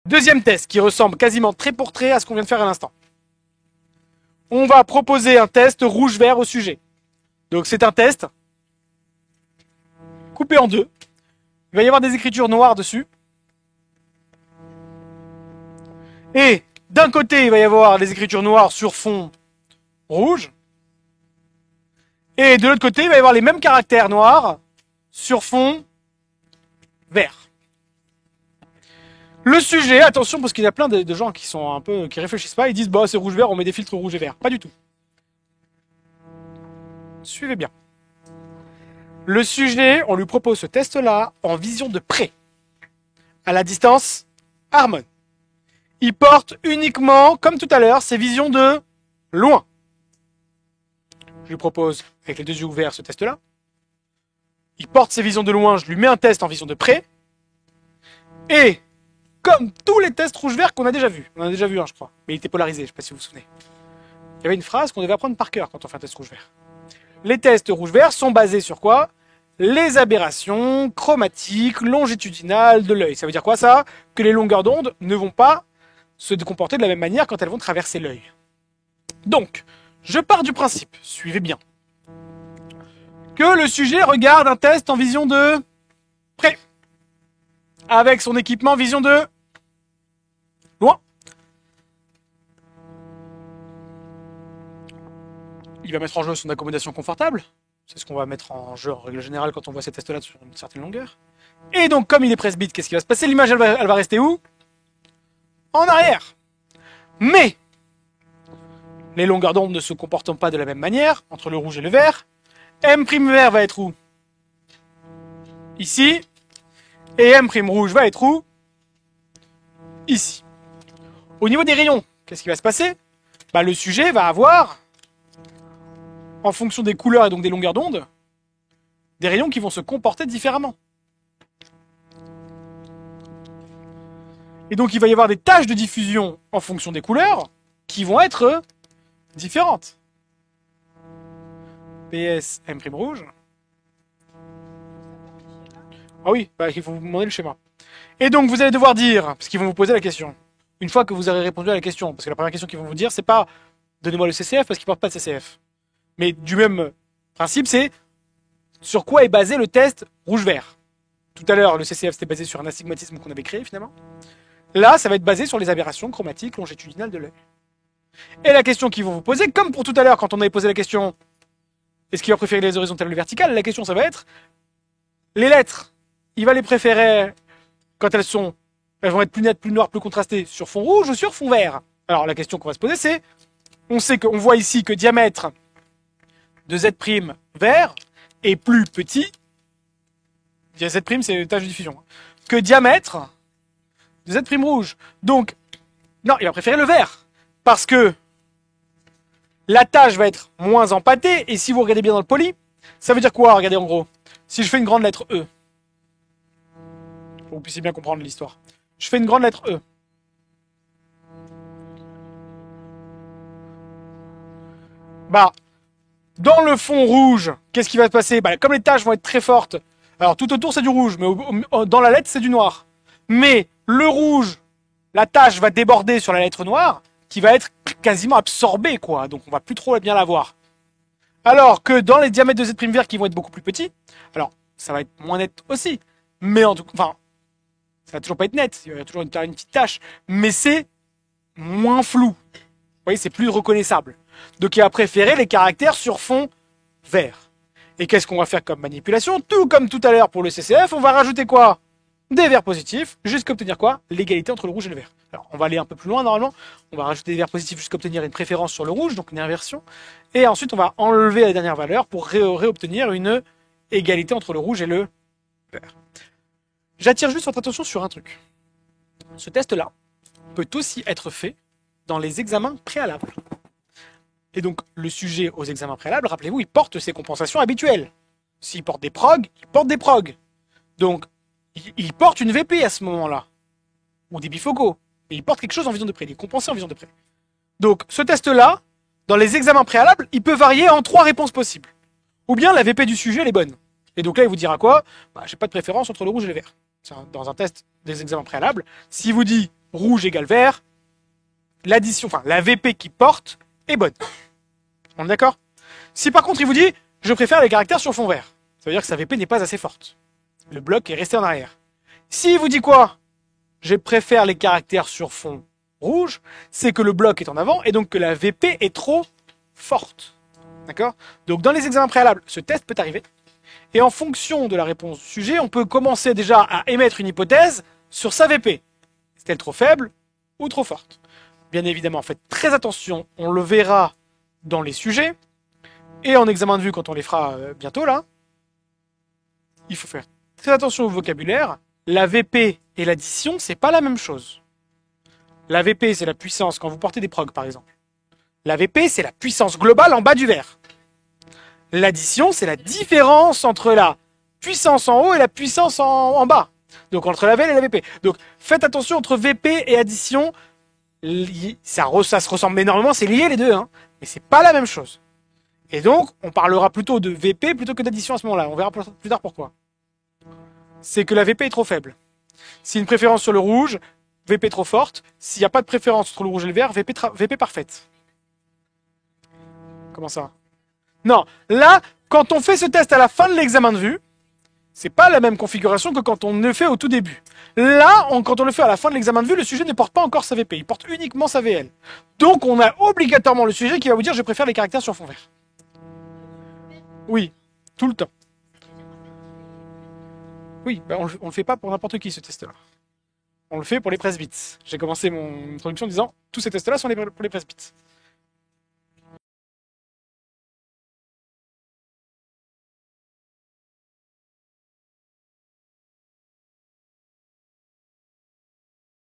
Deuxième test qui ressemble quasiment trait pour trait à ce qu'on vient de faire à l'instant. On va proposer un test rouge-vert au sujet. Donc c'est un test coupé en deux. Il va y avoir des écritures noires dessus. Et d'un côté, il va y avoir des écritures noires sur fond rouge. Et de l'autre côté, il va y avoir les mêmes caractères noirs sur fond vert. Le sujet, attention, parce qu'il y a plein de gens qui sont un peu, qui réfléchissent pas, ils disent bah c'est rouge-vert, on met des filtres rouge et vert. Pas du tout. Suivez bien. Le sujet, on lui propose ce test-là en vision de près, à la distance Harmon. Il porte uniquement, comme tout à l'heure, ses visions de loin. Je lui propose, avec les deux yeux ouverts, ce test-là. Il porte ses visions de loin, je lui mets un test en vision de près. Et, comme tous les tests rouge-vert qu'on a déjà vus, on en a déjà vu un, je crois, mais il était polarisé, je ne sais pas si vous vous souvenez. Il y avait une phrase qu'on devait apprendre par cœur quand on fait un test rouge-vert. Les tests rouge-vert sont basés sur quoi? Les aberrations chromatiques longitudinales de l'œil. Ça veut dire quoi ça? Que les longueurs d'onde ne vont pas se comporter de la même manière quand elles vont traverser l'œil. Donc, je pars du principe, suivez bien, que le sujet regarde un test en vision de près, avec son équipement vision de loin. Il va mettre en jeu son accommodation confortable. C'est ce qu'on va mettre en jeu en règle générale quand on voit ces tests-là sur une certaine longueur. Et donc, comme il est presbyte, qu'est-ce qui va se passer? L'image, elle va rester où? En arrière. Mais les longueurs d'onde ne se comportant pas de la même manière, entre le rouge et le vert, M' vert va être où? Ici. Et M' rouge va être où? Ici. Au niveau des rayons, qu'est-ce qui va se passer? Bah, le sujet va avoir, en fonction des couleurs et donc des longueurs d'onde, des rayons qui vont se comporter différemment. Et donc il va y avoir des tâches de diffusion en fonction des couleurs qui vont être différentes. PS M' rouge. Ah oui, bah, il faut vous demander le schéma. Et donc vous allez devoir dire, parce qu'ils vont vous poser la question, une fois que vous aurez répondu à la question, parce que la première question qu'ils vont vous dire, c'est pas donnez-moi le CCF parce qu'ils portent pas de CCF. Mais du même principe, c'est sur quoi est basé le test rouge-vert. Tout à l'heure, le CCF c'était basé sur un astigmatisme qu'on avait créé finalement. Là, ça va être basé sur les aberrations chromatiques longitudinales de l'œil. Et la question qu'ils vont vous poser, comme pour tout à l'heure quand on avait posé la question est-ce qu'il va préférer les horizontales ou les verticales, la question ça va être les lettres, il va les préférer quand elles vont être plus nettes, plus noires, plus contrastées sur fond rouge ou sur fond vert. Alors la question qu'on va se poser c'est, on voit ici que diamètre de Z' vert est plus petit, Z' c'est tâche de diffusion, que diamètre de Z' rouge. Donc, non, il va préférer le vert, parce que la tâche va être moins empâtée, et si vous regardez bien dans le poly, ça veut dire quoi? Regardez en gros, si je fais une grande lettre E, pour que vous puissiez bien comprendre l'histoire, je fais une grande lettre E. Bah, dans le fond rouge, qu'est-ce qui va se passer? Bah, comme les taches vont être très fortes, alors tout autour c'est du rouge, mais dans la lettre c'est du noir. Mais le rouge, la tache va déborder sur la lettre noire, qui va être quasiment absorbée, quoi. Donc on va plus trop bien la voir. Alors que dans les diamètres de Z' vert qui vont être beaucoup plus petits, alors ça va être moins net aussi, mais en tout cas, enfin, ça va toujours pas être net, il va toujours une petite tache, mais c'est moins flou. Vous voyez, c'est plus reconnaissable. Donc il va préférer les caractères sur fond vert. Et qu'est-ce qu'on va faire comme manipulation? Tout comme tout à l'heure pour le CCF, on va rajouter quoi? Des verts positifs, jusqu'à obtenir quoi? L'égalité entre le rouge et le vert. Alors on va aller un peu plus loin normalement, on va rajouter des verts positifs jusqu'à obtenir une préférence sur le rouge, donc une inversion. Et ensuite on va enlever la dernière valeur pour réobtenir une égalité entre le rouge et le vert. J'attire juste votre attention sur un truc. Ce test-là peut aussi être fait dans les examens préalables. Et donc, le sujet aux examens préalables, rappelez-vous, il porte ses compensations habituelles. S'il porte des prog, il porte des prog. Donc, il porte une VP à ce moment-là. Ou des bifocaux. Et il porte quelque chose en vision de près. Il est compensé en vision de près. Donc, ce test-là, dans les examens préalables, il peut varier en 3 réponses possibles. Ou bien la VP du sujet, elle est bonne. Et donc là, il vous dira quoi? Bah, j'ai pas de préférence entre le rouge et le vert. Dans un test des examens préalables, s'il vous dit rouge égale vert, l'addition, enfin la VP qui porte est bonne. On est d'accord? Si par contre il vous dit je préfère les caractères sur fond vert, ça veut dire que sa VP n'est pas assez forte. Le bloc est resté en arrière. S'il vous dit quoi? Je préfère les caractères sur fond rouge, c'est que le bloc est en avant et donc que la VP est trop forte. D'accord? Donc dans les examens préalables, ce test peut arriver. Et en fonction de la réponse du sujet, on peut commencer déjà à émettre une hypothèse sur sa VP. Est-elle trop faible ou trop forte? Bien évidemment, faites très attention, on le verra dans les sujets, et en examen de vue quand on les fera bientôt là. Il faut faire très attention au vocabulaire. La VP et l'addition, c'est pas la même chose. La VP, c'est la puissance quand vous portez des progs, par exemple. La VP, c'est la puissance globale en bas du verre. L'addition, c'est la différence entre la puissance en haut et la puissance en bas. Donc entre la VL et la VP. Donc faites attention entre VP et addition. Ça se ressemble énormément, c'est lié les deux, hein, mais c'est pas la même chose. Et donc, on parlera plutôt de VP plutôt que d'addition à ce moment-là. On verra plus tard pourquoi. C'est que la VP est trop faible. S'il y a une préférence sur le rouge, VP trop forte. S'il n'y a pas de préférence entre le rouge et le vert, VP parfaite. Comment ça? Non, là, quand on fait ce test à la fin de l'examen de vue, c'est pas la même configuration que quand on le fait au tout début. Là, quand on le fait à la fin de l'examen de vue, le sujet ne porte pas encore sa VP, il porte uniquement sa VL. Donc on a obligatoirement le sujet qui va vous dire je préfère les caractères sur fond vert. Oui, tout le temps. Oui, bah on le fait pas pour n'importe qui ce test-là. On le fait pour les presbytes. J'ai commencé mon introduction en disant tous ces tests-là sont pour les presbytes.